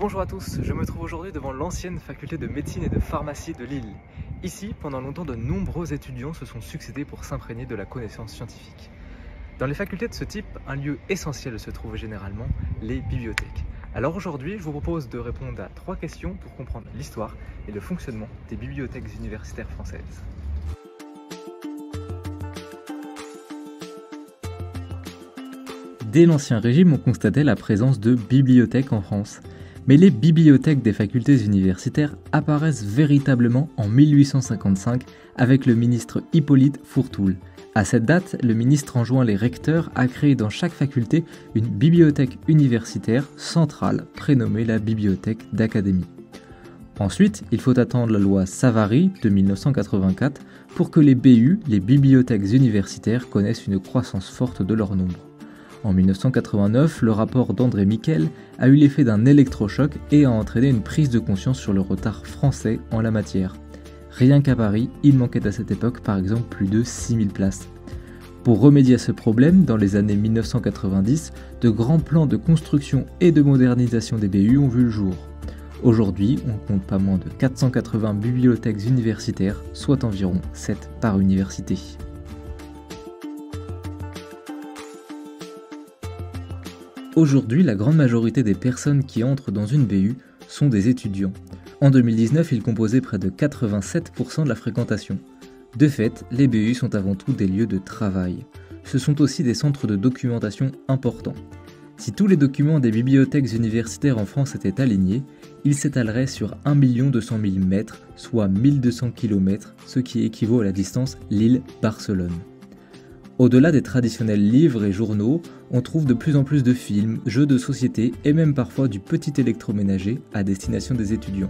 Bonjour à tous, je me trouve aujourd'hui devant l'ancienne faculté de médecine et de pharmacie de Lille. Ici, pendant longtemps, de nombreux étudiants se sont succédés pour s'imprégner de la connaissance scientifique. Dans les facultés de ce type, un lieu essentiel se trouve généralement, les bibliothèques. Alors aujourd'hui, je vous propose de répondre à 3 questions pour comprendre l'histoire et le fonctionnement des bibliothèques universitaires françaises. Dès l'Ancien Régime, on constatait la présence de bibliothèques en France. Mais les bibliothèques des facultés universitaires apparaissent véritablement en 1855 avec le ministre Hippolyte Fourtoul. À cette date, le ministre enjoint les recteurs à créer dans chaque faculté une bibliothèque universitaire centrale prénommée la Bibliothèque d'Académie. Ensuite, il faut attendre la loi Savary de 1984 pour que les BU, les bibliothèques universitaires, connaissent une croissance forte de leur nombre. En 1989, le rapport d'André Miquel a eu l'effet d'un électrochoc et a entraîné une prise de conscience sur le retard français en la matière. Rien qu'à Paris, il manquait à cette époque par exemple plus de 6000 places. Pour remédier à ce problème, dans les années 1990, de grands plans de construction et de modernisation des BU ont vu le jour. Aujourd'hui, on compte pas moins de 480 bibliothèques universitaires, soit environ 7 par université. Aujourd'hui, la grande majorité des personnes qui entrent dans une BU sont des étudiants. En 2019, ils composaient près de 87% de la fréquentation. De fait, les BU sont avant tout des lieux de travail. Ce sont aussi des centres de documentation importants. Si tous les documents des bibliothèques universitaires en France étaient alignés, ils s'étaleraient sur 1 200 000 mètres, soit 1200 km, ce qui équivaut à la distance Lille-Barcelone. Au-delà des traditionnels livres et journaux, on trouve de plus en plus de films, jeux de société et même parfois du petit électroménager à destination des étudiants.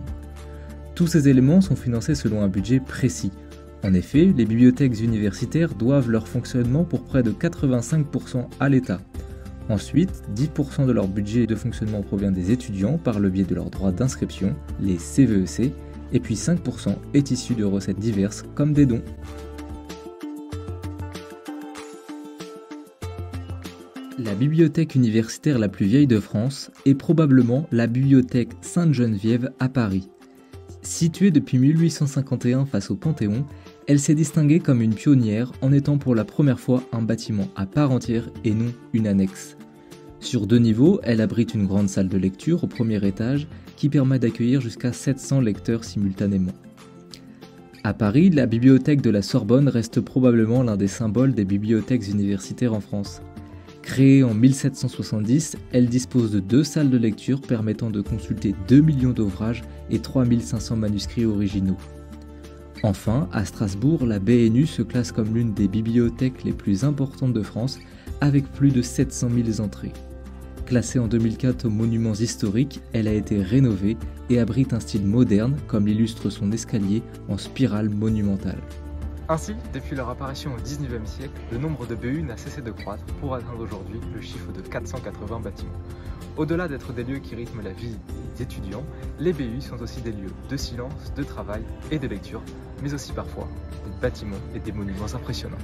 Tous ces éléments sont financés selon un budget précis. En effet, les bibliothèques universitaires doivent leur fonctionnement pour près de 85% à l'État. Ensuite, 10% de leur budget de fonctionnement provient des étudiants par le biais de leurs droits d'inscription, les CVEC, et puis 5% est issu de recettes diverses comme des dons. La bibliothèque universitaire la plus vieille de France est probablement la bibliothèque Sainte-Geneviève à Paris. Située depuis 1851 face au Panthéon, elle s'est distinguée comme une pionnière en étant pour la première fois un bâtiment à part entière et non une annexe. Sur 2 niveaux, elle abrite une grande salle de lecture au premier étage qui permet d'accueillir jusqu'à 700 lecteurs simultanément. À Paris, la bibliothèque de la Sorbonne reste probablement l'un des symboles des bibliothèques universitaires en France. Créée en 1770, elle dispose de 2 salles de lecture permettant de consulter 2 millions d'ouvrages et 3500 manuscrits originaux. Enfin, à Strasbourg, la BNU se classe comme l'une des bibliothèques les plus importantes de France, avec plus de 700 000 entrées. Classée en 2004 aux monuments historiques, elle a été rénovée et abrite un style moderne, comme l'illustre son escalier en spirale monumentale. Ainsi, depuis leur apparition au XIXe siècle, le nombre de BU n'a cessé de croître pour atteindre aujourd'hui le chiffre de 480 bâtiments. Au-delà d'être des lieux qui rythment la vie des étudiants, les BU sont aussi des lieux de silence, de travail et de lecture, mais aussi parfois des bâtiments et des monuments impressionnants.